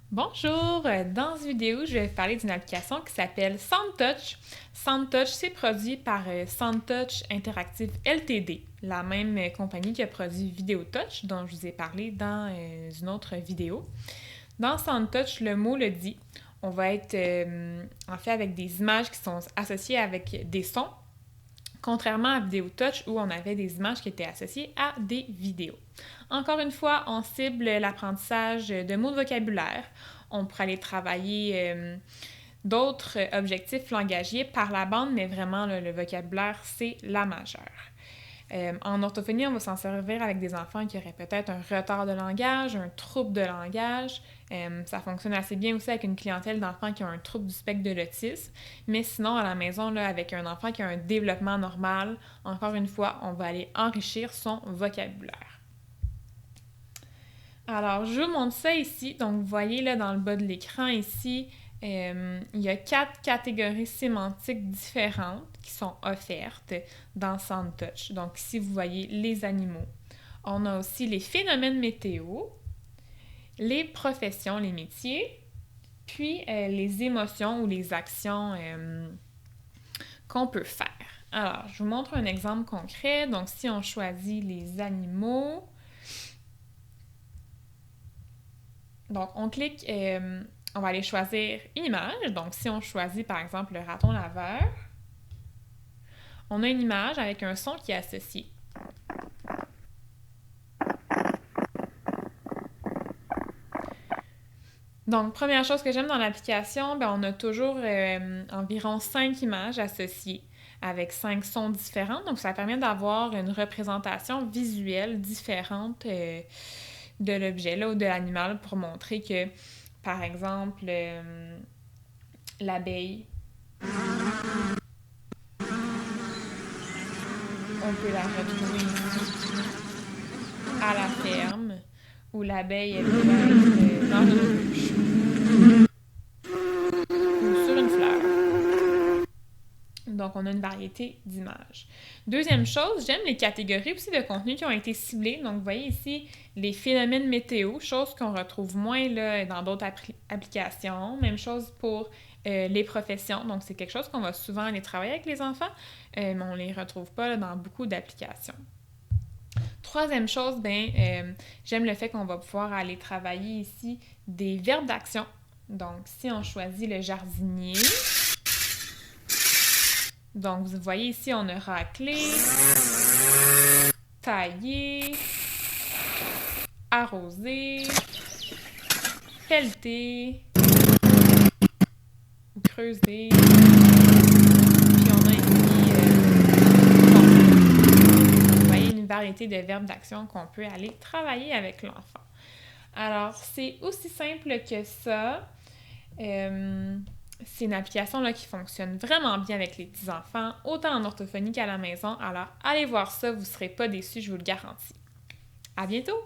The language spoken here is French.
Bonjour! Dans cette vidéo, je vais parler d'une application qui s'appelle SoundTouch. SoundTouch, c'est produit par SoundTouch Interactive Ltd, la même compagnie qui a produit VideoTouch, dont je vous ai parlé dans une autre vidéo. Dans SoundTouch, le mot le dit. On va être en fait avec des images qui sont associées avec des sons, contrairement à VideoTouch où on avait des images qui étaient associées à des vidéos. Encore une fois, on cible l'apprentissage de mots de vocabulaire. On pourrait aller travailler d'autres objectifs langagiers par la bande, mais vraiment le vocabulaire, c'est la majeure. En orthophonie, on va s'en servir avec des enfants qui auraient peut-être un retard de langage, un trouble de langage. Ça fonctionne assez bien aussi avec une clientèle d'enfants qui ont un trouble du spectre de l'autisme. Mais sinon, à la maison, là, avec un enfant qui a un développement normal, encore une fois, on va aller enrichir son vocabulaire. Alors, je vous montre ça ici. Donc, vous voyez là dans le bas de l'écran ici, il y a 4 catégories sémantiques différentes qui sont offertes dans SoundTouch. Donc, ici, vous voyez les animaux. On a aussi les phénomènes météo, les professions, les métiers, puis les émotions ou les actions qu'on peut faire. Alors, je vous montre un exemple concret. Donc, si on choisit les animaux, donc on clique, on va aller choisir une image. Donc, si on choisit par exemple le raton laveur, on a une image avec un son qui est associé. Donc, première chose que j'aime dans l'application, on a toujours environ 5 images associées avec 5 sons différents. Donc, ça permet d'avoir une représentation visuelle différente de l'objet là, ou de l'animal pour montrer que, par exemple, l'abeille, on peut la retrouver ici à la ferme, où l'abeille, elle peut être dans une ruche ou sur une fleur. Donc, on a une variété d'images. Deuxième chose, j'aime les catégories aussi de contenu qui ont été ciblées. Donc, vous voyez ici les phénomènes météo, chose qu'on retrouve moins là, dans d'autres applications. Même chose pour les professions. Donc, c'est quelque chose qu'on va souvent aller travailler avec les enfants, mais on ne les retrouve pas là, dans beaucoup d'applications. Troisième chose, j'aime le fait qu'on va pouvoir aller travailler ici des verbes d'action. Donc, si on choisit le jardinier, donc vous voyez ici, on a racler, tailler, arroser, pelleter, ou creuser. Puis on a ici, vous voyez, une variété de verbes d'action qu'on peut aller travailler avec l'enfant. Alors, c'est aussi simple que ça. C'est une application là, qui fonctionne vraiment bien avec les petits-enfants, autant en orthophonie qu'à la maison. Alors, allez voir ça, vous ne serez pas déçus, je vous le garantis. À bientôt!